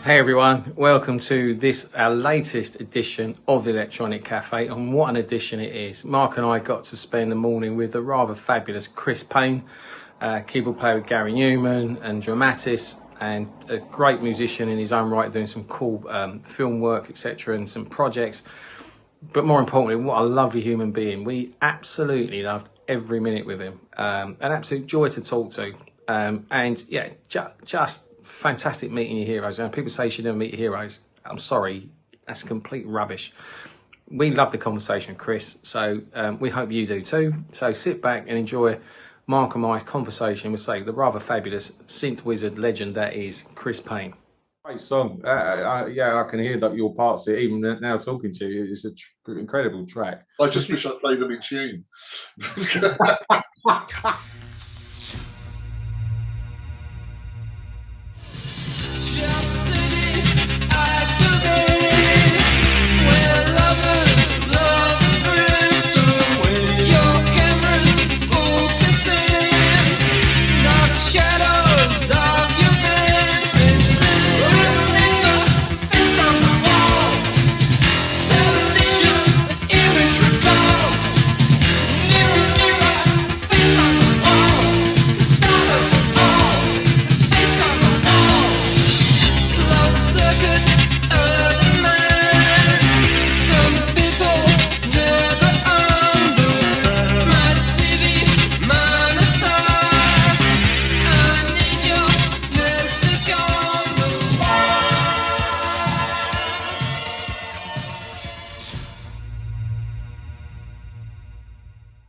Hey everyone, welcome to this, our latest edition of the Electronic Cafe, and what an edition it is. Mark and I got to spend the morning with the rather fabulous Chris Payne, keyboard player with Gary Numan and Dramatis, and a great musician in his own right, doing some cool film work, etc., and some projects. But more importantly, what a lovely human being. We absolutely loved every minute with him. An absolute joy to talk to. And yeah, just fantastic meeting your heroes. And people say you should never meet your heroes. I'm sorry, that's complete rubbish. We love the conversation, Chris, so we hope you do too. So sit back and enjoy Mark and my conversation with, say, the rather fabulous synth wizard legend that is Chris Payne. Great song. Yeah, I can hear that your parts there, even now talking to you. It's an incredible track. I just wish I played them in tune.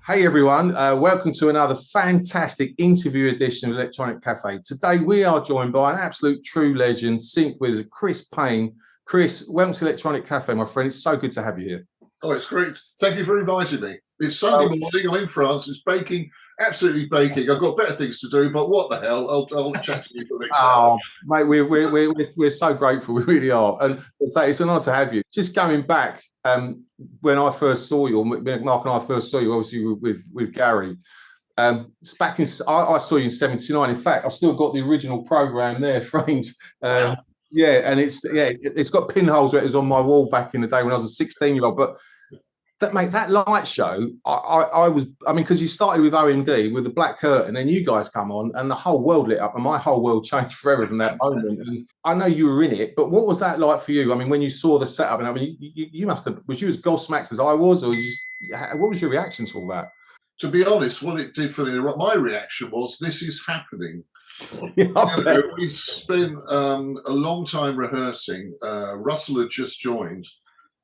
Hey everyone, welcome to another fantastic interview edition of Electronic Cafe. Today we are joined by an absolute true legend, synth wizard, Chris Payne. Chris, welcome to Electronic Cafe, my friend. It's so good to have you here. Oh, it's great. Thank you for inviting me. It's Sunday morning, I'm in France, it's baking, absolutely baking. I've got better things to do, but what the hell, I'll chat to you for the next hour. Mate, we're so grateful, we really are. And it's an honour to have you. Just going back, when I first saw you, Mark and I first saw you, obviously with Gary. It's back in, I saw you in '79. In fact, I've still got the original program there framed. Yeah, and it's got pinholes where it was on my wall back in the day when I was a 16-year-old. But that light show, I mean, because you started with OMD with the black curtain, and you guys come on, and the whole world lit up, and my whole world changed forever from that moment. And I know you were in it, but what was that like for you? I mean, when you saw the setup, and I mean, you must have, was you as gobsmacked as I was, or what was your reaction to all that? To be honest, what it did for me, my reaction was, this is happening. We'd spent a long time rehearsing. Russell had just joined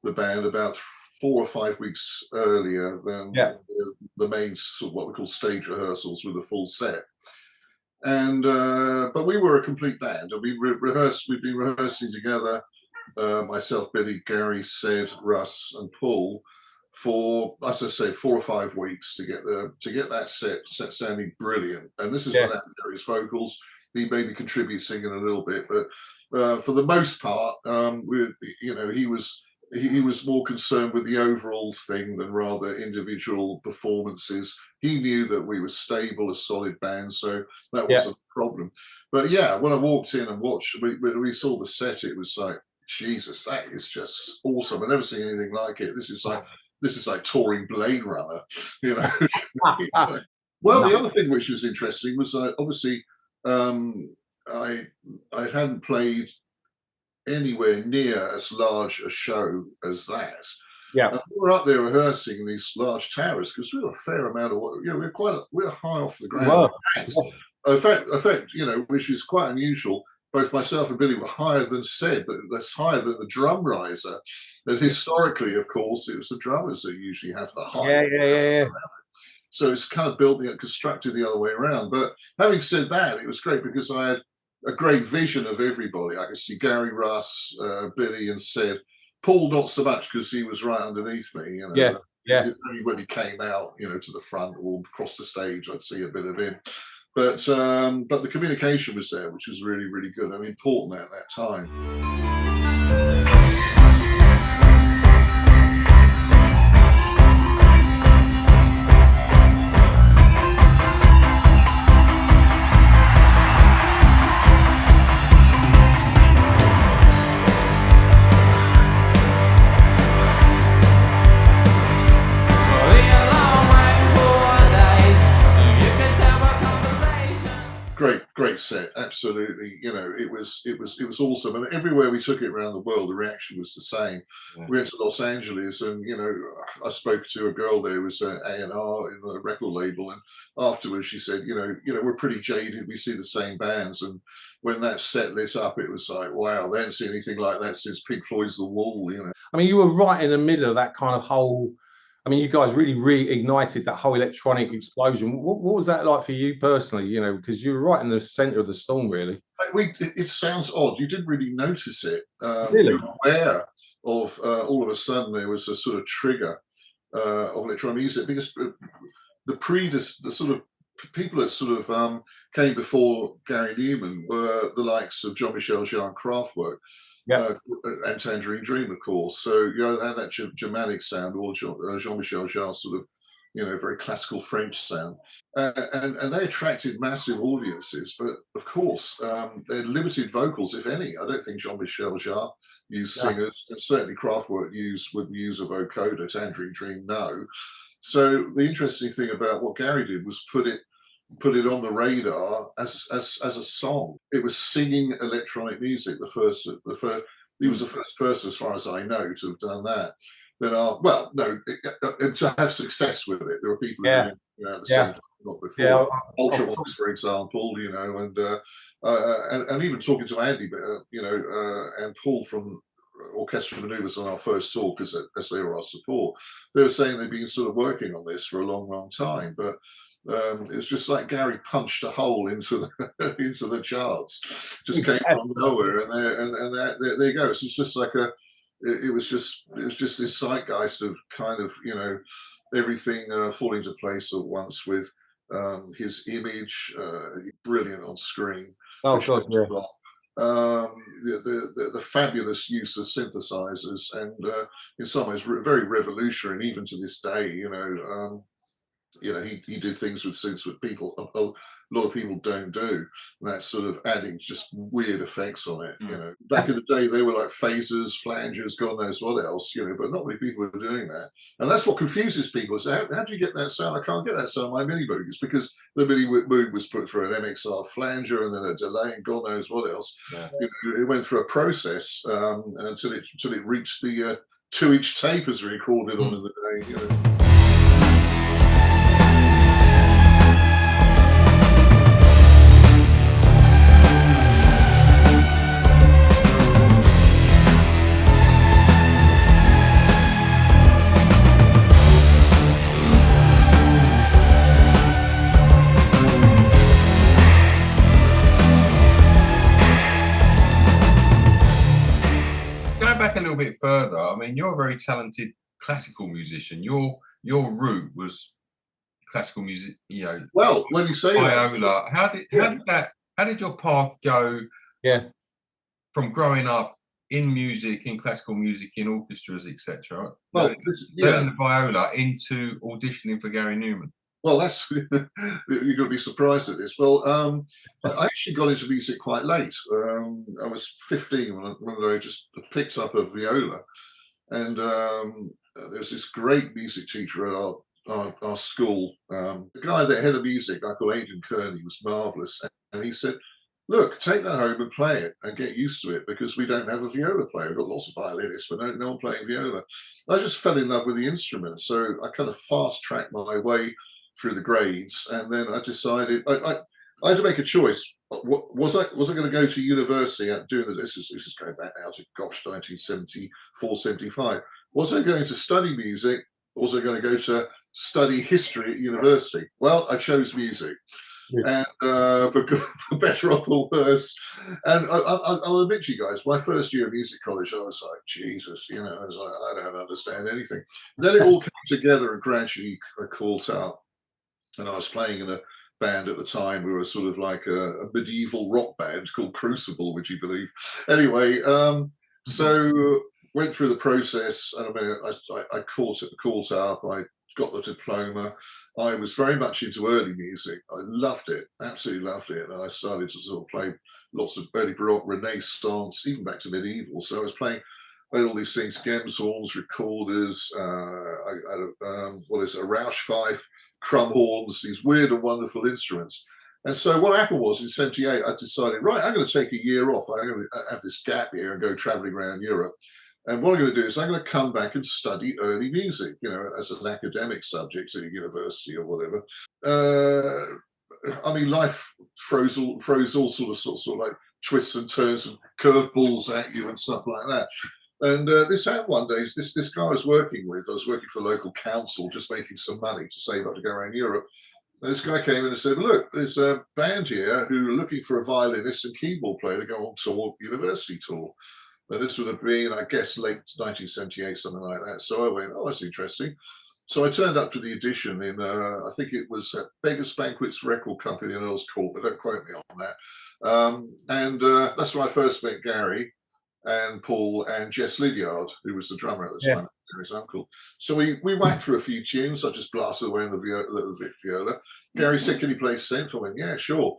the band about 4 or 5 weeks earlier than the main what we call stage rehearsals with a full set. And but we were a complete band, and we'd been rehearsing together, myself, Billy, Gary, Sid, Russ, and Paul, for, as I said, 4 or 5 weeks to get that set sounding brilliant. And this is without Gary's vocals. He maybe contributes singing a little bit, but for the most part, he was more concerned with the overall thing than rather individual performances. He knew that we were stable, a solid band, so that wasn't a problem. But yeah, when I walked in and watched, we saw the set, it was like, Jesus, that is just awesome. I've never seen anything like it. This is like touring Blade Runner, you know. Well, the other thing which was interesting was obviously I hadn't played anywhere near as large a show as that. Yeah, and we were up there rehearsing in these large towers because we were a fair amount of, we're high off the ground. Wow. In fact, you know, which is quite unusual. Both myself and Billy were higher than Sid. That's higher than the drum riser. And historically, of course, it was the drummers that usually have the height. Yeah. So it's kind of constructed the other way around. But having said that, it was great because I had a great vision of everybody. I could see Gary, Russ, Billy, and Sid. Paul not so much because he was right underneath me. You know, only when he came out, you know, to the front or across the stage, I'd see a bit of him. But the communication was there, which was really, really good. I mean, important at that time. set, absolutely. You know, it was awesome, and everywhere we took it around the world, the reaction was the same. Yeah. We went to Los Angeles, and you know, I spoke to a girl there who was an A&R in a record label, and afterwards she said, you know, we're pretty jaded. We see the same bands, and when that set lit up, it was like, wow, they haven't seen anything like that since Pink Floyd's The Wall. You know, I mean, you were right in the middle of that kind of whole. I mean, you guys really reignited that whole electronic explosion. What was that like for you personally? You know, because you were right in the center of the storm, really. It sounds odd. You didn't really notice it. Really? You were aware of all of a sudden there was a sort of trigger of electronic music, because the sort of people that sort of came before Gary Numan were the likes of Jean-Michel Jarre, Kraftwerk. Yeah. And Tangerine Dream, of course. So, you know, they had that Germanic sound, or Jean-Michel Jarre sort of, you know, very classical French sound. And they attracted massive audiences. But, of course, they had limited vocals, if any. I don't think Jean-Michel Jarre used singers, and certainly Kraftwerk would use a vocoder. Tangerine Dream, no. So the interesting thing about what Gary did was put it on the radar as a song. It was singing electronic music. He was the first person, as far as I know, to have done that. To have success with it. There were people who did it, you know, at the same time, not before. Yeah. Ultravox, for example, you know, and even talking to Andy, you know, and Paul from Orchestral Maneuvers on our first talk, as they were our support, they were saying they'd been sort of working on this for a long, long time, but it's just like Gary punched a hole into the into the charts, just came from nowhere, and there you go. So it's just like it was just this zeitgeist of kind of, you know, everything falling into place at once with his image, brilliant on screen. Oh God, yeah. The fabulous use of synthesizers, and in some ways very revolutionary, and even to this day, you know. You know, he did things with synths that a lot of people don't do. And that's sort of adding just weird effects on it. You know, back in the day, they were like phasers, flangers, God knows what else. You know, but not many people were doing that. And that's what confuses people. So how do you get that sound? I can't get that sound on my Mini Moog. It's because the Mini Moog was put through an MXR flanger and then a delay and God knows what else. Yeah. You know, it went through a process until it reached the 2-inch tape as recorded on in the day. You know. A little bit further, I mean, you're a very talented classical musician. Your route was classical music, you know. Well, when you say viola, how did your path go? Yeah, from growing up in music, in classical music, in orchestras, etc. Well, learning the viola into auditioning for Gary Numan. Well, that's you're going to be surprised at this. Well, I actually got into music quite late. I was 15 when I just picked up a viola, and there was this great music teacher at our school. The guy that had a music, I call Aidan Kearney, was marvelous, and he said, "Look, take that home and play it, and get used to it, because we don't have a viola player. We've got lots of violinists, but no one playing viola." I just fell in love with the instrument, so I kind of fast-tracked my way through the grades, and then I decided I had to make a choice. Was I going to go to university and doing this is going back now to 1974, 75. Was I going to study music, or was I going to go to study history at university? Well, I chose music. And for better or for worse, and I'll admit to you guys, my first year of music college, I was like, Jesus, you know, I was like, I don't understand anything. Then it all came together and gradually caught up. And I was playing in a band at the time. We were sort of like a medieval rock band called Crucible, would you believe? Anyway, so went through the process, and I caught up. I got the diploma. I was very much into early music. I loved it, absolutely loved it. And I started to sort of play lots of early Baroque, Renaissance, even back to medieval. So I was playing all these things: Gems horns, recorders, a Rausch fife, crumb horns, these weird and wonderful instruments. And so what happened was in '78, I decided, right, I'm going to take a year off. I'm going to have this gap year and go traveling around Europe. And what I'm going to do is I'm going to come back and study early music, you know, as an academic subject at a university or whatever. I mean, life throws all sort of like twists and turns and curveballs at you and stuff like that. And this happened one day. This guy I was working for a local council, just making some money to save up to go around Europe. And this guy came in and said, look, there's a band here who are looking for a violinist and keyboard player to go on tour, university tour. And this would have been, I guess, late 1978, something like that. So I went, oh, that's interesting. So I turned up to the audition in, I think it was Beggars Banquet's record company in Earl's Court, but don't quote me on that. That's where I first met Gary and Paul and Jess Lydiard, who was the drummer at the time, Gary's uncle. So we whacked through a few tunes. I just blasted away on the viola. Gary said, can you play synth? I went, yeah, sure.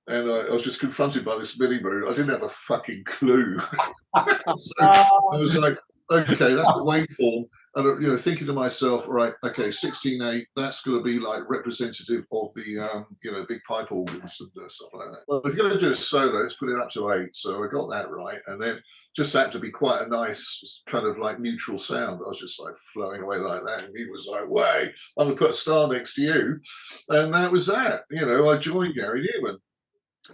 And I was just confronted by this MIDI mood. I didn't have a fucking clue. So I was like, okay, that's the waveform. And, you know, thinking to myself, right, okay, 16/8, that's going to be like representative of the, you know, big pipe organs and stuff like that. Well, if you're going to do a solo, let's put it up to 8. So I got that right. And then just had to be quite a nice kind of like neutral sound. I was just like flowing away like that. And he was like, way, I'm going to put a star next to you. And that was that. You know, I joined Gary Numan.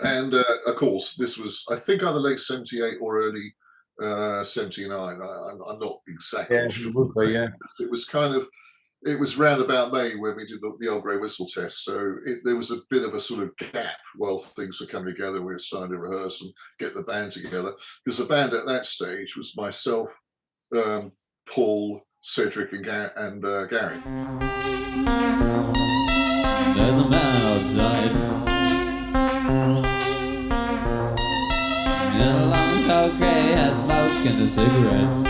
And of course, this was, I think, either late '78 or early '79. I'm not exactly sure. It was kind of, it was round about May when we did the Old Grey Whistle test. So there was a bit of a sort of gap while things were coming together. We were starting to rehearse and get the band together. Because the band at that stage was myself, Paul, Cedric, and Gary. There's a man outside. In a long coat grey hat, smoking a cigarette.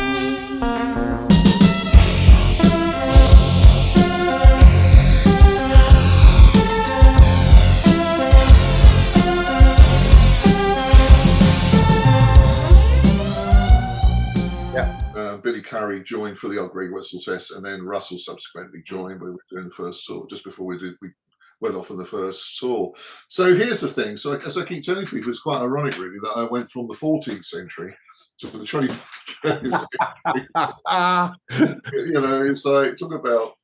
Billy Curry joined for the Old Grey Whistle test, and then Russell subsequently joined. We were doing the first tour just before we went off on the first tour. So here's the thing. So as I keep telling people, it's quite ironic, really, that I went from the 14th century to the 21st century. You know, it's like talk about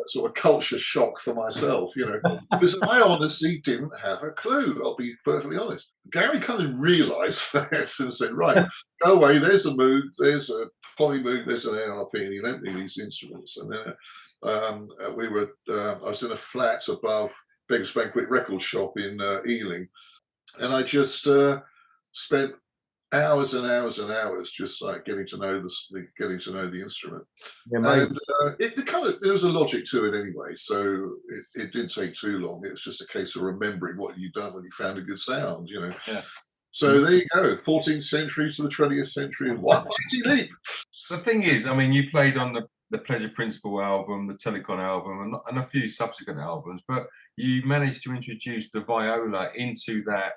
sort of culture shock for myself, you know, because I honestly didn't have a clue. I'll be perfectly honest. Gary kind of realised that and said, right, go away. There's a moog, there's a poly moog, there's an ARP, and you don't need these instruments. And then I was in a flat above Beggars Banquet record shop in Ealing, and I just spent hours and hours and hours just like getting to know the instrument. And there was a logic to it anyway, so it didn't take too long. It was just a case of remembering what you'd done when you found a good sound, you know. So there you go, 14th century to the 20th century, and what mighty leap. The thing is, I mean, you played on the Pleasure Principle album, the Telekon album, and a few subsequent albums, but you managed to introduce the viola into that,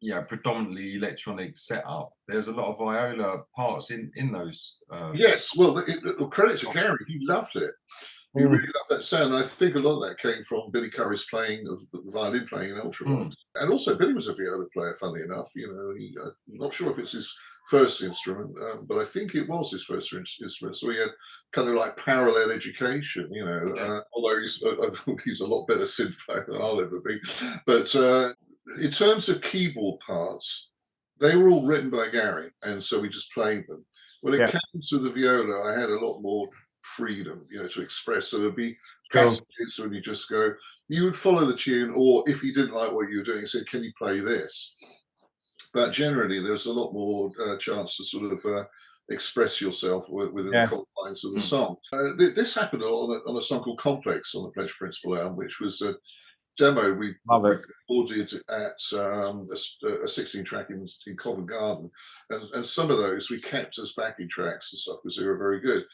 you know, predominantly electronic setup. There's a lot of viola parts in those. Yes, well, credit to Gary, he loved it. He really loved that sound. I think a lot of that came from Billy Curry's playing of the violin playing in Ultraviolet. And also Billy was a viola player, funnily enough. You know, I'm not sure if it's his first instrument, but I think it was his first instrument. So he had kind of like parallel education, you know, although he's a lot better synth player than I'll ever be. But in terms of keyboard parts, they were all written by Gary, and so we just played them. When it came to the viola, I had a lot more freedom, you know, to express. So there'd be passages when you just go, you would follow the tune, or if you didn't like what you were doing, you said, can you play this? But generally, there's a lot more chance to sort of express yourself within the confines of the song. This happened on a song called Complex on the Pleasure Principle album, which was a demo we recorded at a 16 track in Covent Garden, and some of those we kept as backing tracks and stuff because they were very good.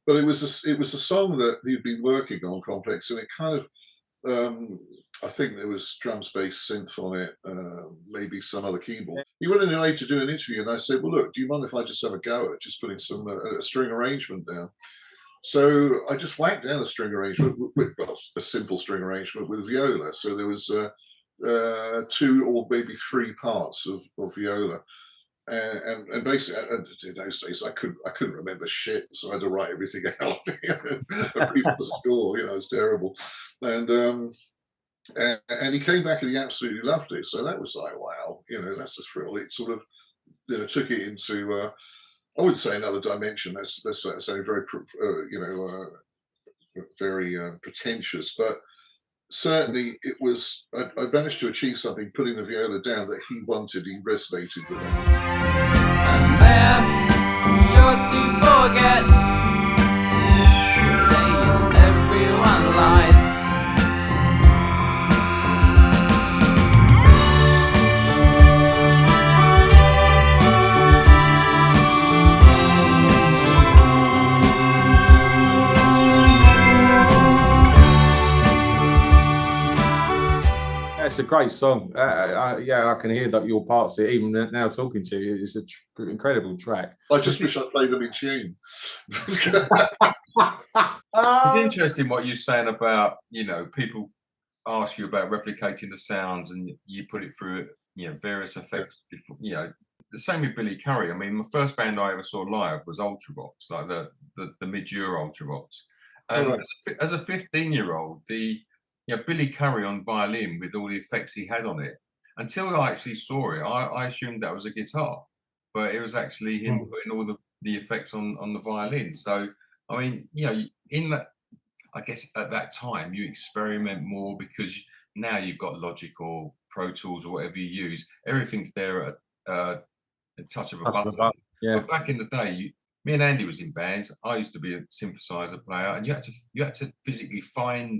But it was a song that he'd been working on, Complex, and it kind of I think there was drums, bass, synth on it, maybe some other keyboard. He went in LA to do an interview, and I said, well, look, do you mind if I just have a go at just putting some a string arrangement down? So I just whacked down a string arrangement, a simple string arrangement with viola. So there was 2 or maybe 3 parts of viola. And basically, in those days, I couldn't remember shit, so I had to write everything out and read the score. You know, it's terrible. And he came back and he absolutely loved it. So that was like, wow, you know, that's a thrill. It sort of, you know, took it into, I would say, another dimension. That's sounding very, you know, very pretentious, but certainly it was. I managed to achieve something, putting the viola down that he wanted. He resonated with it. And then, sure to forget, saying everyone lies. It's a great song. Yeah, I can hear that your parts there, even now talking to you. It's an incredible track. I just wish I played them in tune. It's interesting what you're saying about, you know, people ask you about replicating the sounds and you put it through, you know, various effects before, you know. The same with Billy Currie. I mean, my first band I ever saw live was Ultravox, like the mid-Euro Ultravox. And as a 15-year-old, you know, Billy Currie on violin with all the effects he had on it. Until I actually saw it, I assumed that was a guitar, but it was actually him putting all the effects on the violin. So, I mean, you know, in that, I guess at that time you experiment more because now you've got Logic or Pro Tools or whatever you use. Everything's there at a touch of a button. Yeah. But back in the day, me and Andy was in bands. I used to be a synthesizer player, and you had to physically find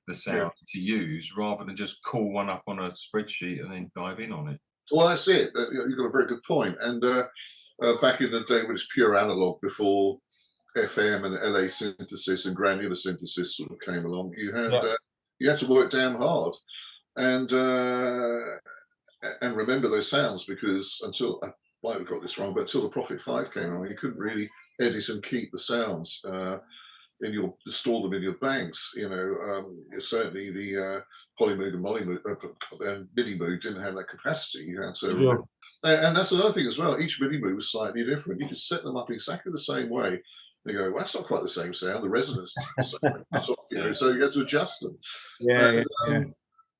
the sounds to use rather than just call one up on a spreadsheet and then dive in on it. Well, that's it. You've got a very good point. And back in the day when it's pure analog, before FM and LA synthesis and granular synthesis sort of came along, you had to work damn hard and remember those sounds, because until I might have got this wrong, but until the Prophet 5 came along, you couldn't really edit and keep the sounds. Store them in your banks, you know. Certainly the Polymoog and Mollymoog and Minimoog didn't have that capacity. You had to, and that's another thing as well. Each Minimoog was slightly different. You could set them up exactly the same way. You go, well, that's not quite the same sound. The resonance is the same. That's off, you know, so you had to adjust them.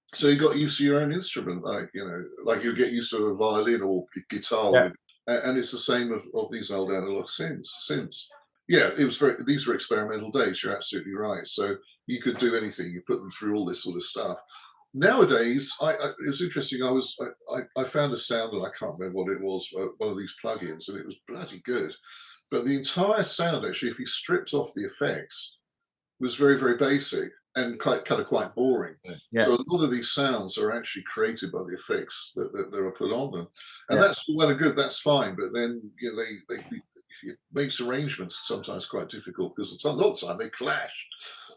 So you got used to your own instrument, like, you know, like you get used to a violin or guitar, and it's the same of these old analog synths. Yeah, it was these were experimental days. You're absolutely right. So you could do anything. You put them through all this sort of stuff. Nowadays, it was interesting. I found a sound, and I can't remember what it was. One of these plugins, and it was bloody good. But the entire sound, actually, if you stripped off the effects, was very, very basic and kind of quite boring. Yeah. So a lot of these sounds are actually created by the effects that are put on them, and that's well and good. That's fine. But then, you know, it makes arrangements sometimes quite difficult because a lot of the time they clash.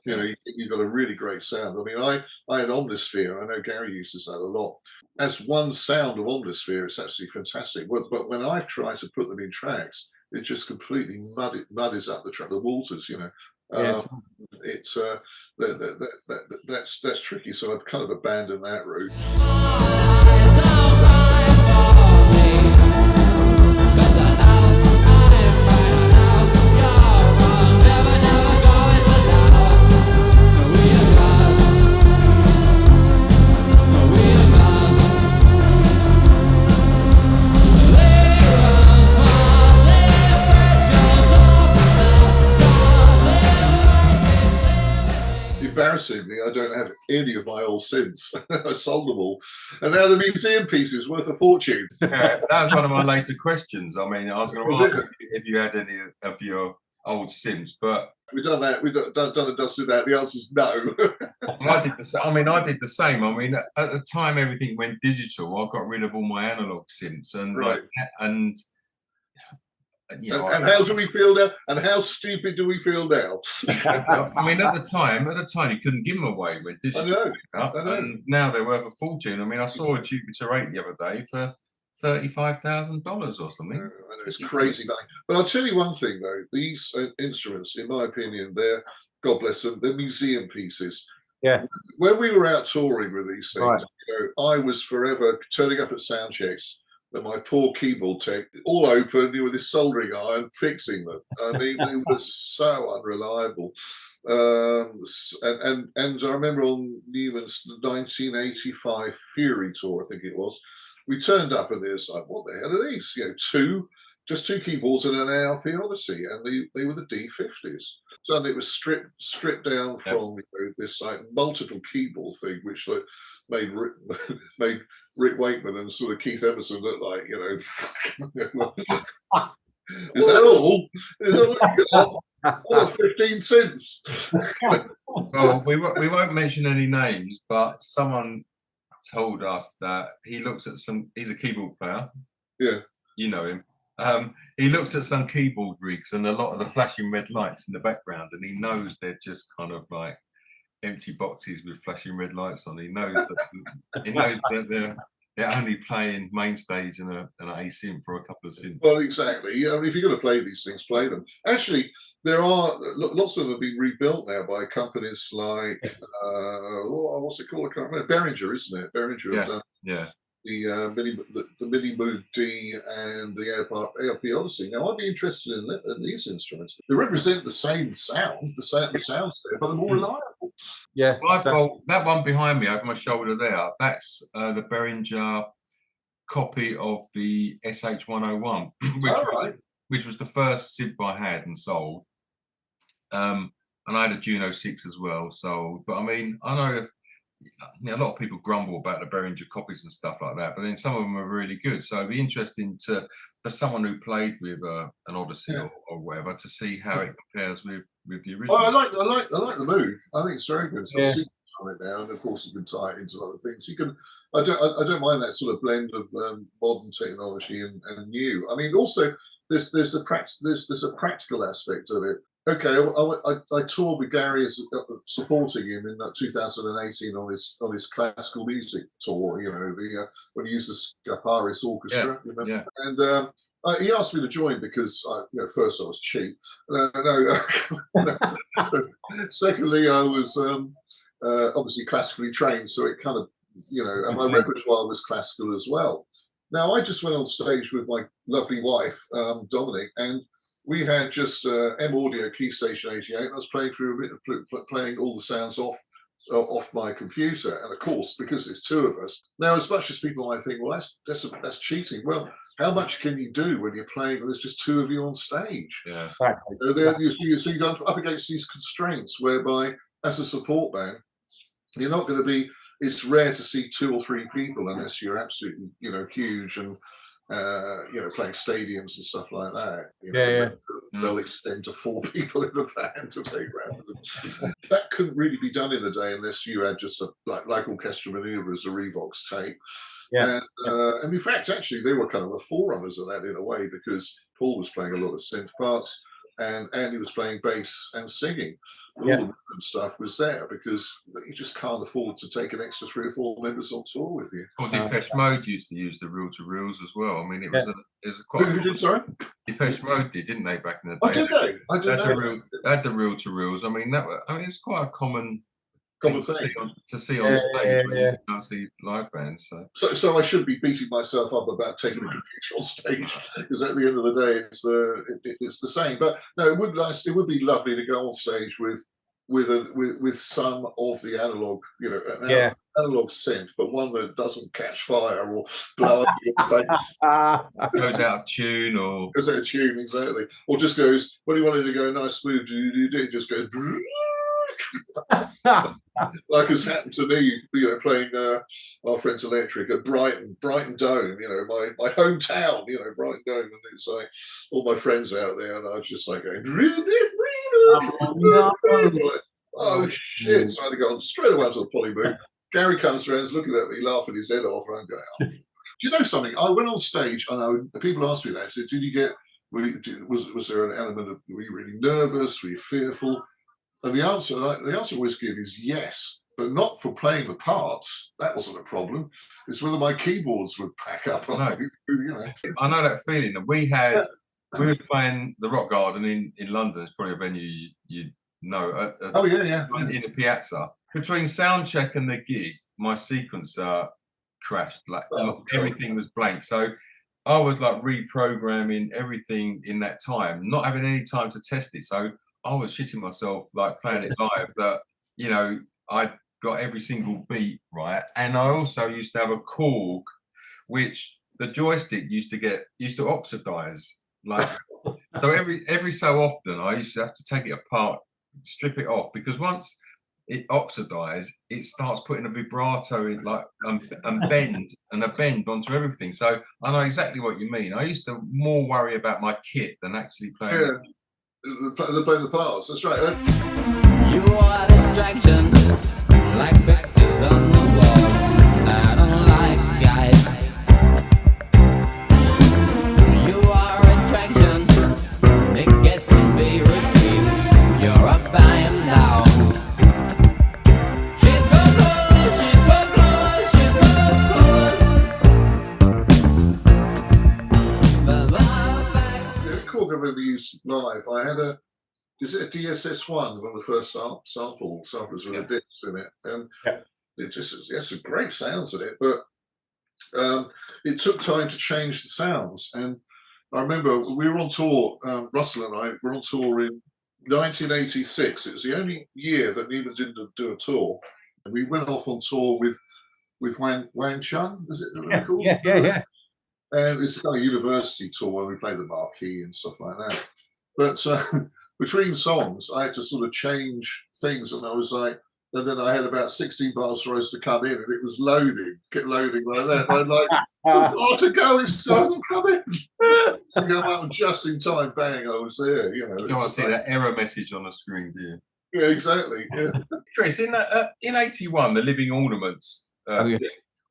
You know, you've got a really great sound. I mean, I had Omnisphere. I know Gary uses that a lot. As one sound of Omnisphere, it's absolutely fantastic. But when I've tried to put them in tracks, it just completely muddies up the waters. You know, it's that's tricky. So I've kind of abandoned that route. Embarrassingly, I don't have any of my old synths. I sold them all, and now the museum piece is worth a fortune. Yeah, that was one of my later questions. I mean, I was going to ask if you had any of your old synths, but we've done that. We've done and dusted that. The answer's no. I did the same. I mean, at the time everything went digital, I got rid of all my analog synths, and you know, and how do we feel now? And how stupid do we feel now? I mean, at the time, you couldn't give them away when digital came out, and now they're worth a fortune. I mean, I saw a Jupiter 8 the other day for $35,000 or something. I know, it's crazy money. But I'll tell you one thing, though. These instruments, in my opinion, they're, God bless them, they're museum pieces. Yeah. When we were out touring with these things, Right. you know, I was forever turning up at sound checks, and my poor keyboard tech, all open, with this soldering iron, fixing them. I mean, it was so unreliable. And I remember on Numan's 1985 Fury tour, I think it was, we turned up and there's like, what the hell are these? You know, just two keyboards and an ARP Odyssey, and they were the D50s. Suddenly it was stripped down from this like multiple keyboard thing, which like, made Rick Wakeman and sort of Keith Emerson look like, you know, is that all? Is that what you got? All 15 cents. Well, we won't mention any names, but someone told us that he looks at he's a keyboard player. Yeah. You know him. He looks at some keyboard rigs and a lot of the flashing red lights in the background, and he knows they're just kind of like empty boxes with flashing red lights on. He knows that they're only playing main stage and an A synth for a couple of synths. Well, exactly. I mean, if you're going to play these things, play them. Actually, there are lots of them have been rebuilt now by companies like what's it called? I can't remember. Behringer, isn't it? Behringer have done the Mini Moog D and the ARP Odyssey. Now, I'd be interested in these instruments. They represent the same sound, the sounds there, but they're more reliable. Yeah. Well, I've got that one behind me over my shoulder there. That's the Behringer copy of the SH101, which was the first synth I had and sold. And I had a Juno 6 as well. So, but I mean, I know a lot of people grumble about the Behringer copies and stuff like that, but then some of them are really good. So it'd be interesting for someone who played with an Odyssey or whatever to see how it compares with the original. Well, I like the Moog. I think it's very good. It's got sequence on it now, and of course you can tie it into other things. You can. I don't mind that sort of blend of modern technology and new. I mean, also there's a practical aspect of it. Okay, I toured with Gary supporting him in 2018 on his classical music tour. You know, when he used the Scaparis Orchestra. Yeah. And he asked me to join because, first I was cheap. No. Secondly, I was obviously classically trained, so it kind of, and my repertoire was classical as well. Now, I just went on stage with my lovely wife, Dominic, and we had just M Audio Key Station 88, and I was playing through a bit, playing all the sounds off my computer. And of course, because there's two of us, now as much as people might think, well, that's cheating. Well, how much can you do when you're playing and there's just two of you on stage? Yeah. So you go up against these constraints whereby, as a support band, you're not going to be. It's rare to see two or three people unless you're absolutely, huge and playing stadiums and stuff like that. They'll extend to 4 people in the band to take round with them. That couldn't really be done in a day unless you had just like Orchestral Manoeuvres, a Revox tape. Yeah. And in fact, actually, they were kind of the forerunners of that in a way, because Paul was playing a lot of synth parts and Andy was playing bass and singing. All the rhythm stuff was there because you just can't afford to take an extra 3 or 4 members on tour with you. Well, Depeche Mode used to use the reel-to-reels as well. I mean, it was a quite. Who did, sorry? Depeche Mode didn't they, back in the day? Oh, did they? I didn't know. They had the reel-to-reels. I mean, it's quite a common thing to see on stage when you can't see live bands. So I should be beating myself up about taking a computer on stage, because at the end of the day, it's the same. But no, it would be lovely to go on stage with some of the analog, analog synth, but one that doesn't catch fire or blow up your face. Goes out of tune or goes out of tune, exactly. Or just goes, when you wanted to go nice smooth, it just goes like has happened to me, playing our friends Electric at Brighton Dome, my hometown, Brighton Dome, and it's like all my friends out there, and I was just like going, oh shit! So I had to go on straight away to the Polymoog. Gary comes around, is looking at me, laughing his head off, and I'm going, oh. Do you know something? I went on stage, and people asked me that. I said, did you get? Was there an element of? Were you really nervous? Were you fearful? And the answer I always give is yes, but not for playing the parts. That wasn't a problem. It's whether my keyboards would pack up. I know that feeling. And we were playing the Rock Garden in London. It's probably a venue you No. Oh yeah. In the piazza. Between sound check and the gig, my sequencer crashed. Like everything was blank. So I was like reprogramming everything in that time, not having any time to test it. So I was shitting myself like playing it live. That I got every single beat right, and I also used to have a Korg, which the joystick used to oxidize. Like so every so often, I used to have to take it apart, strip it off, because once it oxidized, it starts putting a vibrato in, like and a bend onto everything. So I know exactly what you mean. I used to more worry about my kit than actually playing. Yeah, playing the parts. That's right. You are distraction, like pictures on the wall. I don't like guys. You are attraction, it gets can be routine. You're up, I am down. I've ever used live. I had is it a DSS-1, one of the first samplers with the discs in it, and it just has some great sounds in it, but it took time to change the sounds. And I remember we were on tour, Russell and I were on tour in 1986. It was the only year that Numan didn't do a tour, and we went off on tour with Wang Chung, is it called? Yeah. And it's kind of university tour where we played the marquee and stuff like that. But between songs, I had to sort of change things, and I was like, and then I had about 16 bars for us to come in, and it was get loading like that. And I'm like, oh, to go, it still hasn't come in. To go out just in time, bang, I was there. You know, you don't see that error message on the screen, do you? Yeah, exactly. Yeah. Chris, in 81, the Living Ornaments.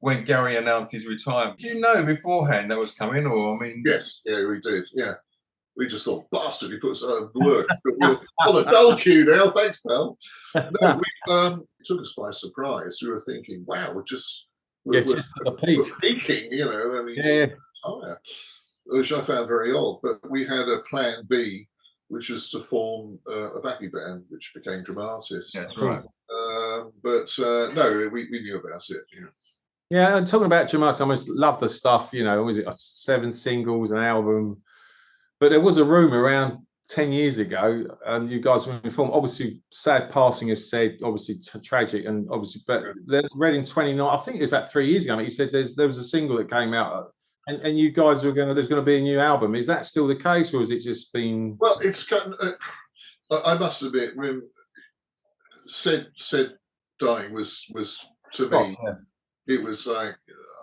When Gary announced his retirement, did you know beforehand that was coming, or I mean? Yes, yeah, we did. Yeah, we just thought, bastard, he put us out of work. On the dull queue now, thanks, pal. No, it took us by surprise. We were thinking, wow, we're peaking, you know. I mean, which I found very odd. But we had a plan B, which was to form a backing band, which became Dramatis. Yeah, that's right. No, we knew about it. Yeah. Yeah, and talking about Dramatis, I almost love the stuff, was it 7 singles, an album? But there was a rumour around 10 years ago, and you guys were informed, obviously, sad passing of said, obviously tragic, and obviously, but then read in 29, I think it was about 3 years ago, you said there was a single that came out, and you guys were there's going to be a new album. Is that still the case, or has it just been? Well, it's kind of, I must admit, when said dying was to me, it was like,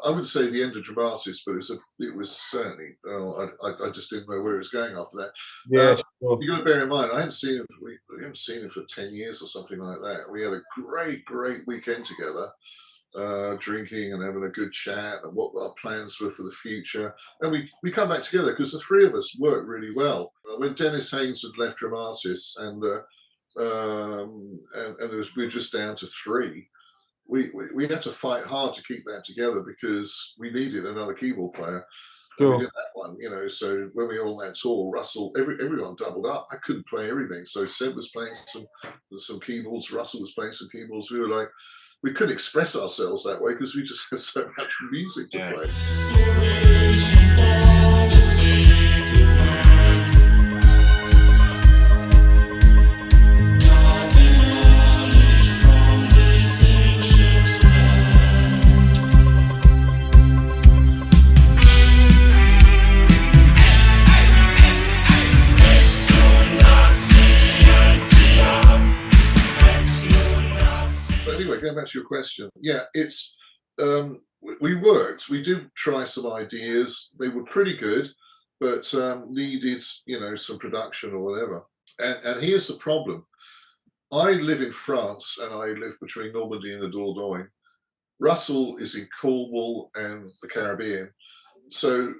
I wouldn't say the end of Dramatis, but it was certainly. I just didn't know where it was going after that. Yeah, sure. You got to bear in mind, I hadn't seen him. We haven't seen him for 10 years or something like that. We had a great weekend together, drinking and having a good chat, and what our plans were for the future. And we come back together because the three of us worked really well. When Dennis Haynes had left Dramatis, and we were just down to 3. We had to fight hard to keep that together because we needed another keyboard player. Sure. We didn't have one, So when we were on that tour, Russell, everyone doubled up. I couldn't play everything, so Sid was playing some keyboards. Russell was playing some keyboards. We were like, we couldn't express ourselves that way because we just had so much music to play. Exploration for the sake of man. Going back to your question, it's we did try some ideas. They were pretty good, but needed some production or whatever. And here's the problem: I live in France, and I live between Normandy and the Dordogne. Russell is in Cornwall and the Caribbean, so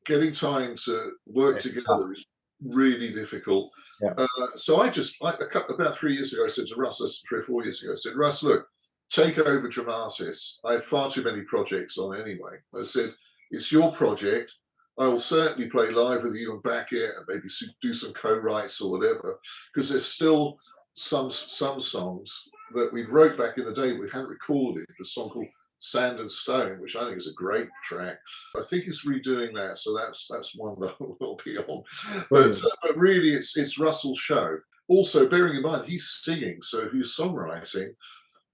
getting time to work together is really difficult. Yeah. So about 3 years ago, I said to Russ, 3 or 4 years ago, I said, Russ, look, take over Dramatis. I had far too many projects on anyway. I said, it's your project. I will certainly play live with you and back it, and maybe do some co-writes or whatever, because there's still some songs that we wrote back in the day we hadn't recorded. The song called Sand and Stone, which I think is a great track. I think he's redoing that, so that's one that will be on. But really, it's Russell's show. Also, bearing in mind he's singing, so if you're songwriting,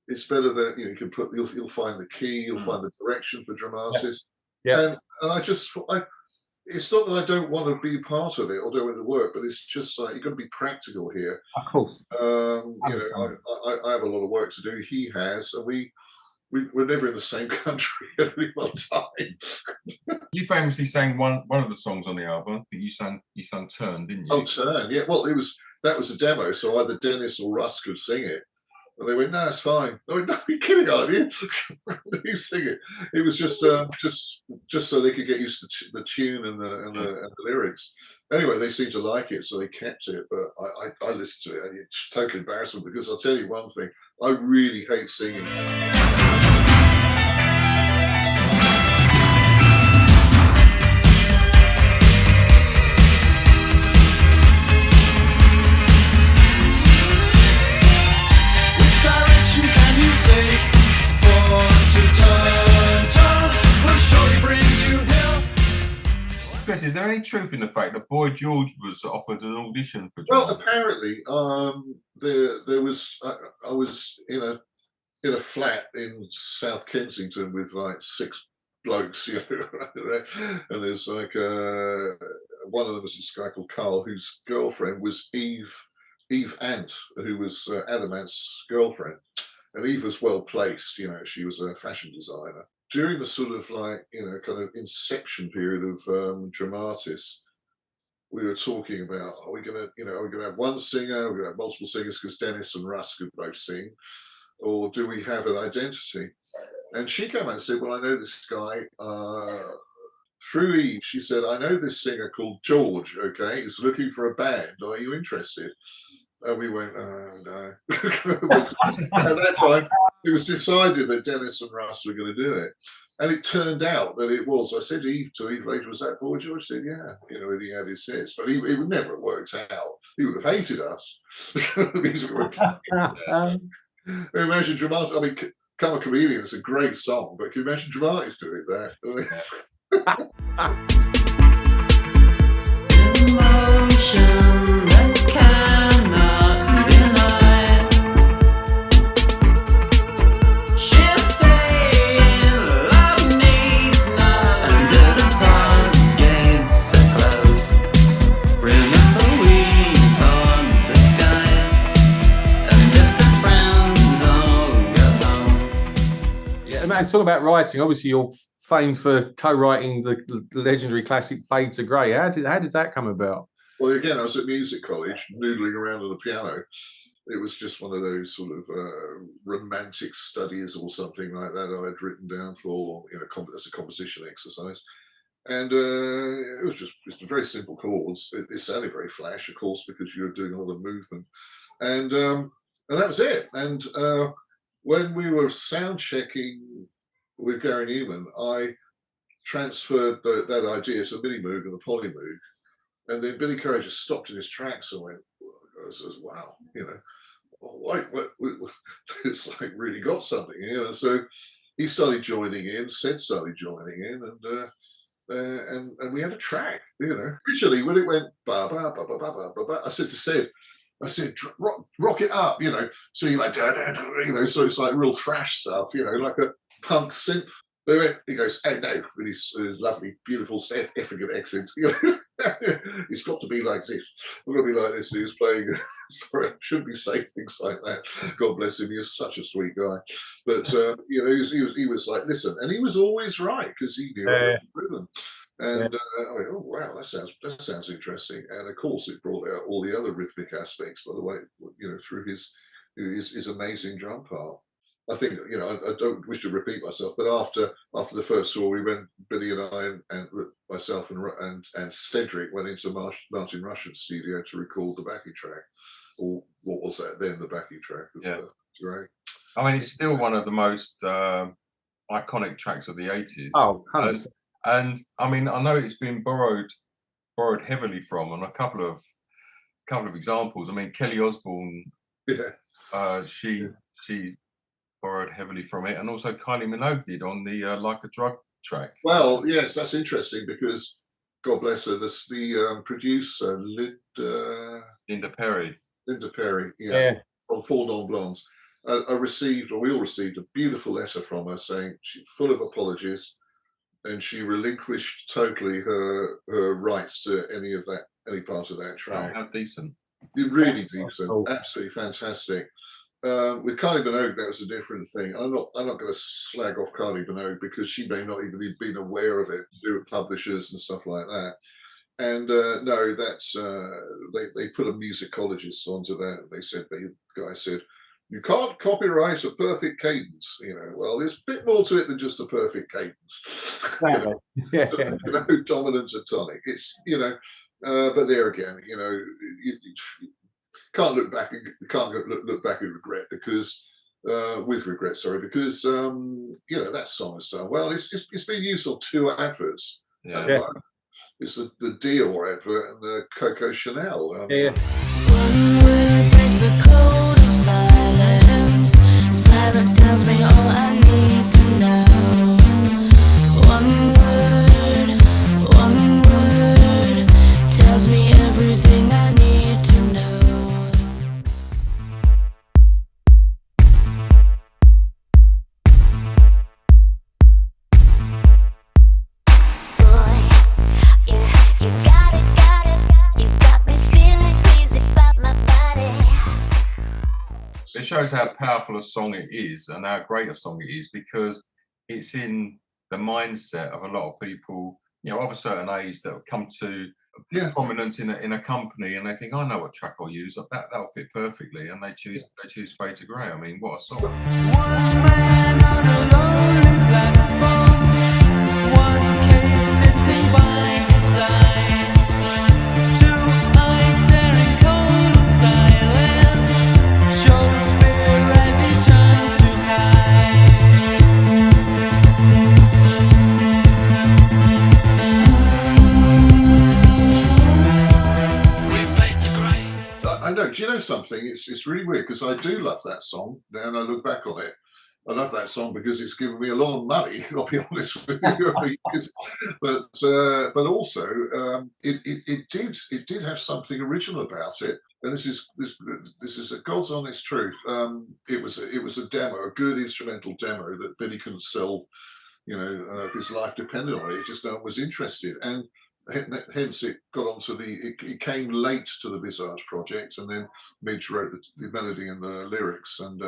it's better that you can put. You'll find the key, you'll find the direction for Dramatis. And it's not that I don't want to be part of it or don't want to work, but it's just like you've got to be practical here. Of course. I have a lot of work to do. He has, and we're never in the same country at any one time. You famously sang one of the songs on the album. I think you sang "Turn," didn't you? Oh, "Turn," yeah. Well, that was a demo, so either Dennis or Russ could sing it. And they went, "No, it's fine." I went, "No, you're kidding, aren't you?" You sing it. It was just so they could get used to the tune and the lyrics. Anyway, they seemed to like it, so they kept it. But I listened to it, and it's totally embarrassing because I'll tell you one thing: I really hate singing. Chris, is there any truth in the fact that Boy George was offered an audition for Dramatis? Well, apparently, there was. I was in a flat in South Kensington with like 6 blokes, and there's like one of them was this guy called Carl, whose girlfriend was Eve Ant, who was Adam Ant's girlfriend. And Eve was well placed, she was a fashion designer. During the sort of like, kind of inception period of Dramatis, we were talking about, are we going to have one singer, are we going to have multiple singers because Dennis and Russ could both sing, or do we have an identity? And she came out and said, well, I know this guy, through Eve, she said, I know this singer called George, okay, he's looking for a band, are you interested? And we went, oh, no. At that time, it was decided that Dennis and Russ were going to do it. And it turned out that it was. I said to Eve later, was that Boy George? She said, yeah, and he had his hits. But he would never have worked out. He would have hated us. The music would have imagine Dramatis. I mean, Come a Chameleon is a great song, but can you imagine Dramatis doing that? Emotion that cannot deny. She's saying love needs none. Under the past gates are closed. Remember we torn the skies, and if the friends all go home. Yeah, man, talking about writing, obviously you're famed for co-writing the legendary classic Fade to Grey. How did that come about? Well, again, I was at music college, noodling around on the piano. It was just one of those sort of romantic studies or something like that I had written down for, as a composition exercise. And it was just very simple chords. It sounded very flash, of course, because you're doing a lot of movement. And that was it. And when we were sound checking with Gary Numan, I transferred that idea to Mini Moog and the Poly Moog. And then Billy Curry just stopped in his tracks and went, wow, what, it's like really got something, So he started joining in, Sid started joining in, and we had a track, Originally, when it went ba ba ba ba ba ba ba, I said to Sid, rock it up, So you like, so it's like real thrash stuff, like a punk synth. He goes, hey, no, with his lovely, beautiful South African accent. It's got to be like this. We're going to be like this. And he was playing, sorry, I shouldn't be saying things like that. God bless him. He was such a sweet guy. But, he was like, listen. And he was always right because he knew rhythm. And I went, oh, wow, that sounds interesting. And, of course, it brought out all the other rhythmic aspects, by the way, through his amazing drum part. I think, I don't wish to repeat myself, but after the first tour, we went, Billy and I and myself and Cedric went into Martin Russian's studio to record the backing track, or what was that then, the backing track. Great. I mean, it's still one of the most iconic tracks of the 80s. Oh, 100%. And I mean, I know it's been borrowed heavily from on a couple of examples. I mean, Kelly Osbourne, she borrowed heavily from it, and also Kylie Minogue did on the Like a Drug track. Well, yes, that's interesting because God bless her, the producer Linda Perry, yeah. From Four Non Blondes. We all received a beautiful letter from her saying she's full of apologies, and she relinquished totally her rights to any part of that track. Oh, how decent! Really decent, cool. Absolutely fantastic. With Kylie Minogue, that was a different thing. I'm not going to slag off Kylie Minogue because she may not even have been aware of it to do with publishers and stuff like that. And no, that's they put a musicologist onto that. The guy said, you can't copyright a perfect cadence. Well, there's a bit more to it than just a perfect cadence. Dominant and tonic. It's but there again, you can't look back and look back and regret because that song is done well. It's been used on 2 adverts. It's the Dior advert and the Coco Chanel. One word breaks the code of silence. Silence tells me all I need to know. One word tells me everything I need to know. It shows how powerful a song it is and how great a song it is because it's in the mindset of a lot of people, of a certain age that have come to prominence in a company, and they think, I know what track I'll use. That'll fit perfectly, and they choose Fade to Grey. I mean, what a song! One man on a lonely platform, one case sitting by his side, 2 eyes staring cold in silence, shows fear as he turns to hide. We fade to grey. I know. Do you know something? It's really weird because I do love that song. Now, and I look back on it, I love that song because it's given me a lot of money. I'll be honest with you, but also it did have something original about it. And this is a God's honest truth. It was a demo, a good instrumental demo that Billy couldn't sell. If his life depended on it, just no one was interested, and hence it got onto it came late to the Visage project, and then Midge wrote the melody and the lyrics, and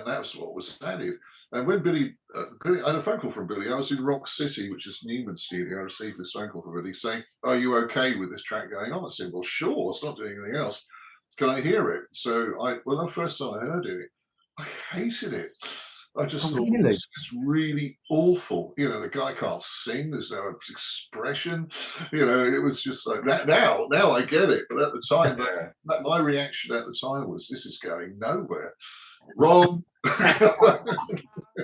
that's what was added. And when Billy, I had a phone call from Billy. I was in Rock City, which is Numan's studio. I received this phone call from Billy saying, "Are you okay with this track going on?" I said, "Well, sure. It's not doing anything else. Can I hear it?" So the first time I heard it, I hated it. I just thought this is really awful. The guy can't sing. There's no expression. It was just like that. Now I get it. But at the time, my reaction at the time was, this is going nowhere. Wrong. But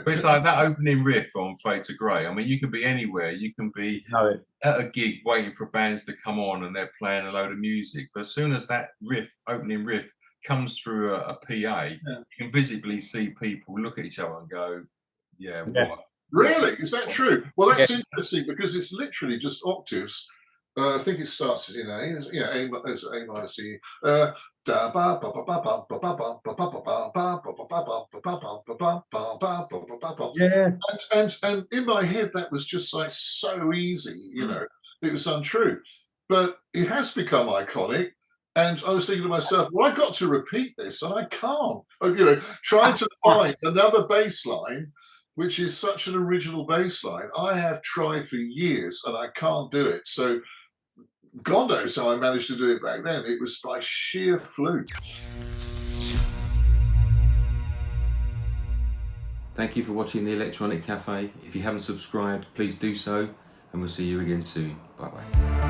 it's like that opening riff on Fade to Grey. I mean, you can be anywhere. You can be at a gig waiting for bands to come on and they're playing a load of music. But as soon as that opening riff, comes through a PA, you can visibly see people look at each other and go, what? Really? Is that true? Well, that's interesting because it's literally just octaves. I think it starts in A. A minor C. And in my head, that was just like so easy. It was untrue, but it has become iconic. And I was thinking to myself, well, I got to repeat this, and I can't. Trying to find another bass line, which is such an original bass line, I have tried for years, and I can't do it. So God knows how I managed to do it back then. It was by sheer fluke. Thank you for watching The Electronic Cafe. If you haven't subscribed, please do so, and we'll see you again soon. Bye-bye.